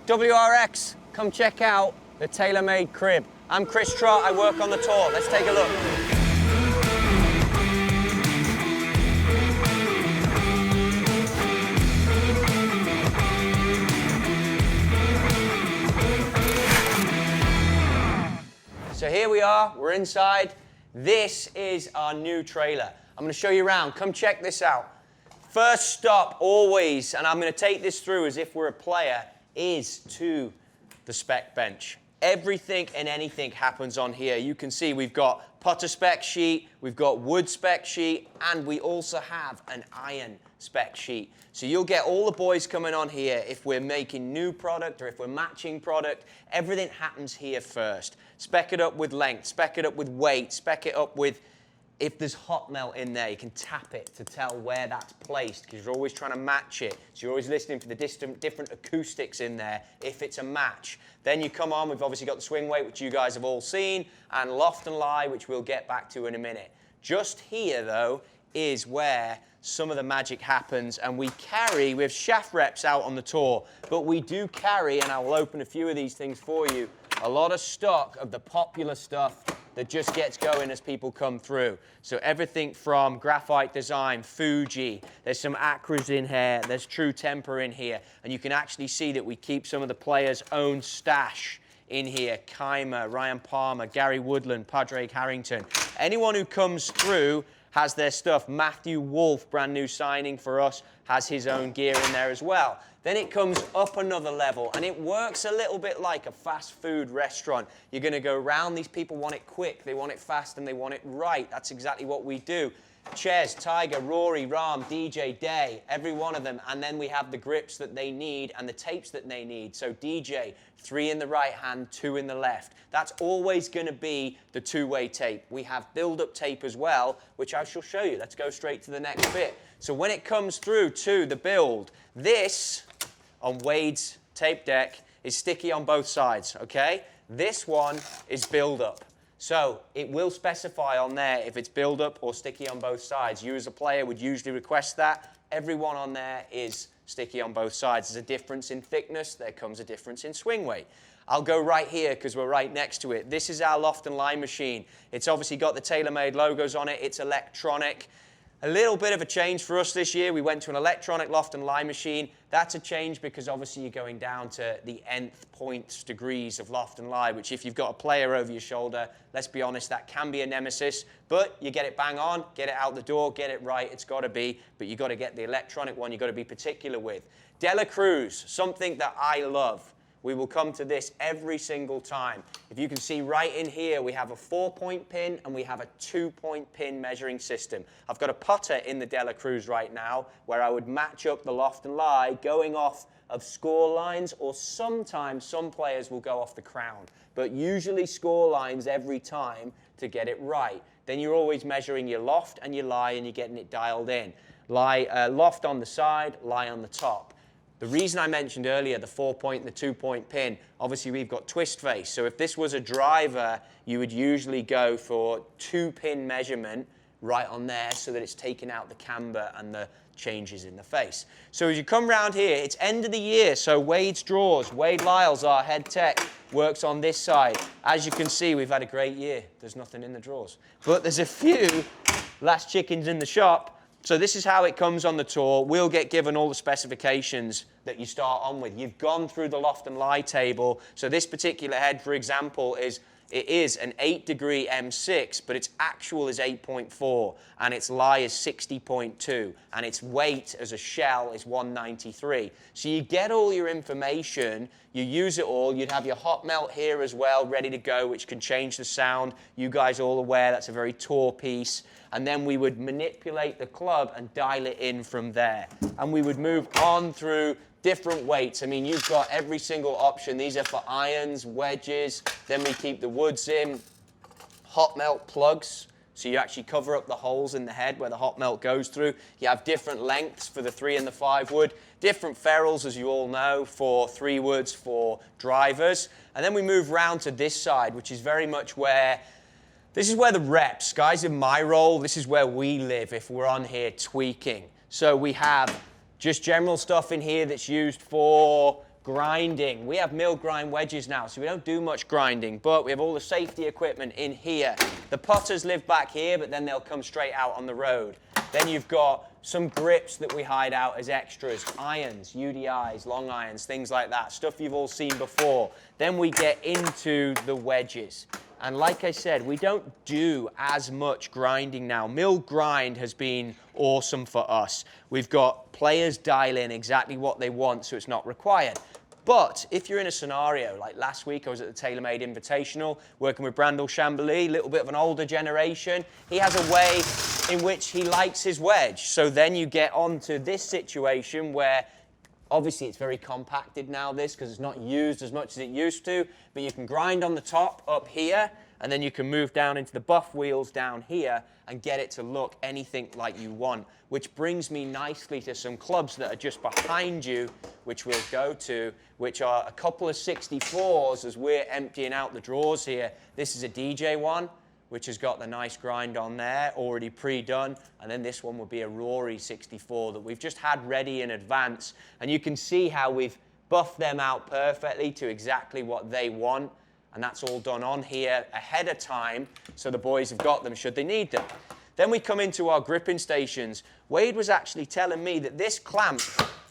WRX, come check out the TaylorMade crib. I'm Chris Trott, I work on the tour. Let's take a look. So here we are, we're inside. This is our new trailer. I'm going to show you around. Come check this out. First stop, always, and I'm going to take this through as if we're a player, is to the spec bench. Everything and anything happens on here. You can see we've got putter spec sheet, we've got wood spec sheet, and we also have an iron spec sheet. So you'll get all the boys coming on here if we're making new product or if we're matching product. Everything happens here first. Spec it up with length, spec it up with weight, spec it up with, if there's hot melt in there, you can tap it to tell where that's placed because you're always trying to match it. So you're always listening for the different acoustics in there if it's a match. Then you come on, we've obviously got the swing weight, which you guys have all seen, and Loft and Lie, which we'll get back to in a minute. Just here, though, is where some of the magic happens, and we have shaft reps out on the tour, but we do carry, and I will open a few of these things for you, a lot of stock of the popular stuff that just gets going as people come through. So everything from Graphite Design, Fuji, there's some Acras in here, there's True Temper in here, and you can actually see that we keep some of the players' own stash in here. Keimer, Ryan Palmer, Gary Woodland, Padraig Harrington. Anyone who comes through has their stuff. Matthew Wolf, brand new signing for us, has his own gear in there as well. Then it comes up another level, and it works a little bit like a fast food restaurant. You're going to go around, these people want it quick, they want it fast, and they want it right. That's exactly what we do. Ches, Tiger, Rory, Rahm, DJ, Day, every one of them. And then we have the grips that they need and the tapes that they need. So DJ, 3 in the right hand, 2 in the left. That's always going to be the two-way tape. We have build-up tape as well, which I shall show you. Let's go straight to the next bit. So when it comes through to the build, this on Wade's tape deck is sticky on both sides, okay? This one is build-up. So it will specify on there if it's build-up or sticky on both sides. You as a player would usually request that. Everyone on there is sticky on both sides. There's a difference in thickness. There comes a difference in swing weight. I'll go right here because we're right next to it. This is our Loft and Lie machine. It's obviously got the TaylorMade logos on it. It's electronic. A little bit of a change for us this year. We went to an electronic Loft and Lie machine. That's a change because obviously you're going down to the nth points degrees of Loft and Lie, which if you've got a player over your shoulder, let's be honest, that can be a nemesis. But you get it bang on, get it out the door, get it right, it's got to be. But you've got to get the electronic one you've got to be particular with. Dela Cruz, something that I love. We will come to this every single time. If you can see right in here, we have a 4-point pin and we have a 2-point pin measuring system. I've got a putter in the Dela Cruz right now where I would match up the Loft and Lie going off of score lines, or sometimes some players will go off the crown, but usually score lines every time to get it right. Then you're always measuring your loft and your lie and you're getting it dialed in. Loft on the side, lie on the top. The reason I mentioned earlier the 4-point and the 2-point pin, obviously we've got twist face. So if this was a driver, you would usually go for 2-pin measurement right on there so that it's taking out the camber and the changes in the face. So as you come round here, it's end of the year, so Wade's draws. Wade Lyles, our head tech, works on this side. As you can see, we've had a great year. There's nothing in the drawers. But there's a few last chickens in the shop. So this is how it comes on the tour. We'll get given all the specifications that you start on with. You've gone through the Loft and Lie table. So this particular head, for example, it is an 8-degree M6, but its actual is 8.4, and its lie is 60.2, and its weight as a shell is 193. So you get all your information, you use it all. You'd have your hot melt here as well, ready to go, which can change the sound. You guys are all aware that's a very tour piece. And then we would manipulate the club and dial it in from there. And we would move on through different weights. I mean, you've got every single option. These are for irons, wedges. Then we keep the woods in. Hot melt plugs. So you actually cover up the holes in the head where the hot melt goes through. You have different lengths for the 3 and the 5 wood. Different ferrules, as you all know, for 3 woods for drivers. And then we move round to this side, which is very much where this is where the reps, guys in my role, this is where we live if we're on here tweaking. So we have just general stuff in here that's used for grinding. We have mill grind wedges now, so we don't do much grinding, but we have all the safety equipment in here. The putters live back here, but then they'll come straight out on the road. Then you've got some grips that we hide out as extras, irons, UDIs, long irons, things like that, stuff you've all seen before. Then we get into the wedges. And like I said, we don't do as much grinding now. Mill grind has been awesome for us. We've got players dial in exactly what they want, so it's not required. But if you're in a scenario, like last week I was at the TaylorMade Invitational, working with Brandel Chambly, a little bit of an older generation. He has a way in which he likes his wedge. So then you get onto this situation where obviously it's very compacted now, this, because it's not used as much as it used to, but you can grind on the top up here, and then you can move down into the buff wheels down here and get it to look anything like you want, which brings me nicely to some clubs that are just behind you, which we'll go to, which are a couple of 64s as we're emptying out the drawers here. This is a DJ one, which has got the nice grind on there, already pre-done. And then this one will be a Rory 64 that we've just had ready in advance. And you can see how we've buffed them out perfectly to exactly what they want. And that's all done on here ahead of time, so the boys have got them should they need them. Then we come into our gripping stations. Wade was actually telling me that this clamp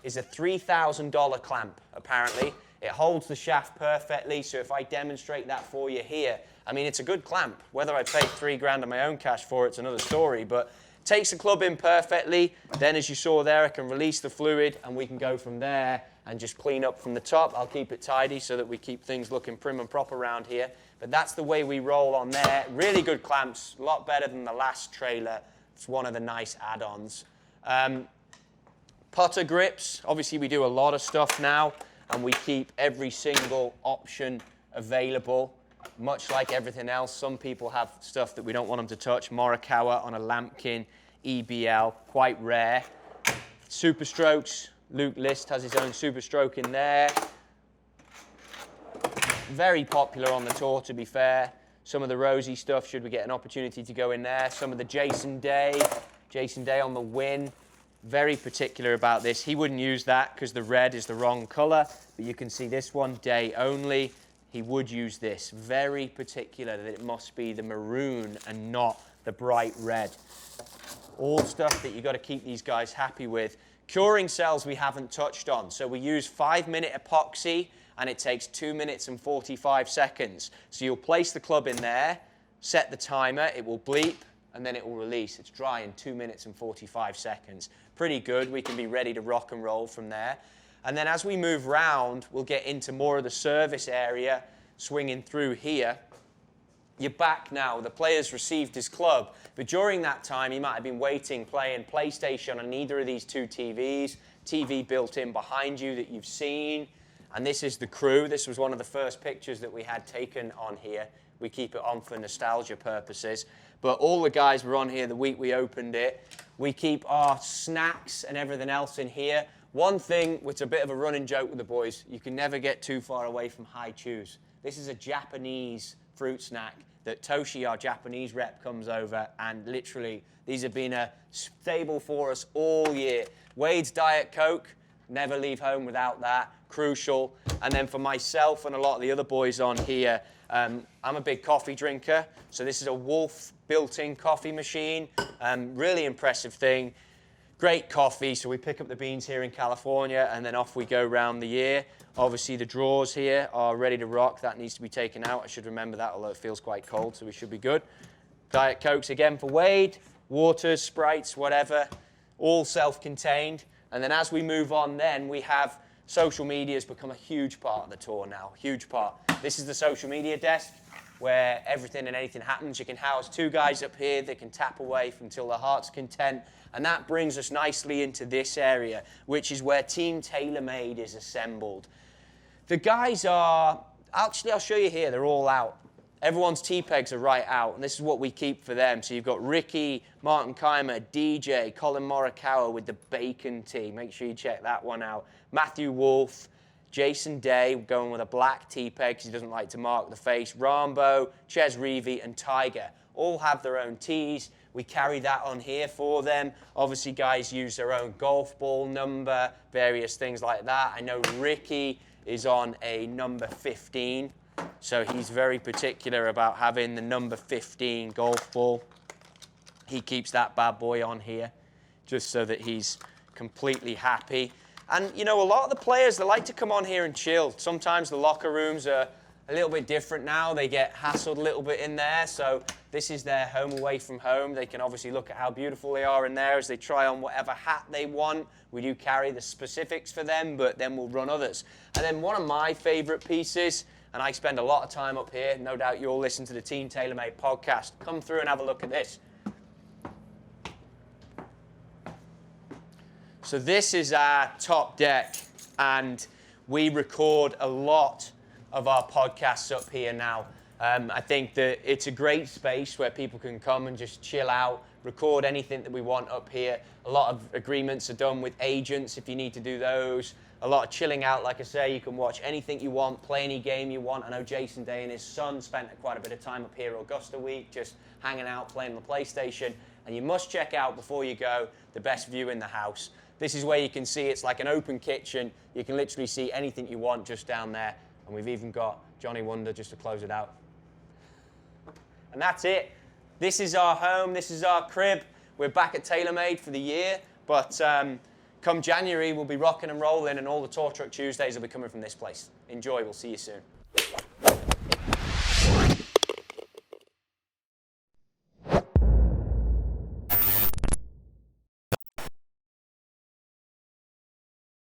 is a $3,000 clamp, apparently. It holds the shaft perfectly, so if I demonstrate that for you here, I mean, it's a good clamp. Whether I paid $3 of my own cash for it's another story, but takes the club in perfectly. Then, as you saw there, I can release the fluid, and we can go from there and just clean up from the top. I'll keep it tidy so that we keep things looking prim and proper around here. But that's the way we roll on there. Really good clamps, a lot better than the last trailer. It's one of the nice add-ons. Putter grips, obviously we do a lot of stuff now, and we keep every single option available. Much like everything else, some people have stuff that we don't want them to touch. Morikawa on a Lampkin EBL, quite rare. Super strokes, Luke List has his own super stroke in there. Very popular on the tour, to be fair. Some of the Rosie stuff, should we get an opportunity to go in there. Some of the Jason Day on the Win. Very particular about this. He wouldn't use that because the red is the wrong color, but you can see this one, day only. He would use this. Very particular that it must be the maroon and not the bright red. All stuff that you've got to keep these guys happy with. Curing cells we haven't touched on. So we use 5-minute epoxy, and it takes 2 minutes and 45 seconds. So you'll place the club in there, set the timer, it will bleep, and then it will release. It's dry in 2 minutes and 45 seconds. Pretty good. We can be ready to rock and roll from there. And then as we move round, we'll get into more of the service area, swinging through here. You're back now. The player's received his club. But during that time, he might have been waiting, playing PlayStation on either of these two TVs. TV built in behind you that you've seen. And this is the crew. This was one of the first pictures that we had taken on here. We keep it on for nostalgia purposes. But all the guys were on here the week we opened it. We keep our snacks and everything else in here. One thing, which is a bit of a running joke with the boys, you can never get too far away from high chews. This is a Japanese fruit snack that Toshi, our Japanese rep, comes over, and literally these have been a staple for us all year. Wade's Diet Coke, never leave home without that, crucial. And then for myself and a lot of the other boys on here, I'm a big coffee drinker, so this is a Wolf built-in coffee machine. Really impressive thing. Great coffee, so we pick up the beans here in California, and then off we go around the year. Obviously, the drawers here are ready to rock. That needs to be taken out. I should remember that, although it feels quite cold, so we should be good. Diet Cokes again for Wade. Waters, Sprites, whatever, all self-contained. And then as we move on then, we have social media has become a huge part of the tour now, huge part. This is the social media desk where everything and anything happens. You can house 2 guys up here that can tap away until their heart's content. And that brings us nicely into this area, which is where Team TaylorMade is assembled. The guys are, actually I'll show you here, they're all out. Everyone's T-pegs are right out, and this is what we keep for them. So you've got Ricky, Martin Keimer, DJ, Colin Morikawa with the bacon tee. Make sure you check that one out. Matthew Wolf, Jason Day going with a black T-peg because he doesn't like to mark the face. Rambo, Ches Reavie, and Tiger all have their own tees. We carry that on here for them. Obviously, guys use their own golf ball number, various things like that. I know Ricky is on a number 15. So he's very particular about having the number 15 golf ball. He keeps that bad boy on here just so that he's completely happy. And, you know, a lot of the players, they like to come on here and chill. Sometimes the locker rooms are a little bit different now. They get hassled a little bit in there. So this is their home away from home. They can obviously look at how beautiful they are in there as they try on whatever hat they want. We do carry the specifics for them, but then we'll run others. And then one of my favorite pieces, and I spend a lot of time up here, no doubt you all listen to the Team TaylorMade podcast. Come through and have a look at this. So this is our top deck, and we record a lot of our podcasts up here now. I think that it's a great space where people can come and just chill out, record anything that we want up here. A lot of agreements are done with agents if you need to do those. A lot of chilling out, like I say, you can watch anything you want, play any game you want. I know Jason Day and his son spent quite a bit of time up here Augusta week, just hanging out, playing on the PlayStation. And you must check out, before you go, the best view in the house. This is where you can see it's like an open kitchen. You can literally see anything you want just down there. And we've even got Johnny Wonder just to close it out. And that's it. This is our home. This is our crib. We're back at TaylorMade for the year. But come January, we'll be rocking and rolling, and all the Tour Truck Tuesdays will be coming from this place. Enjoy. We'll see you soon.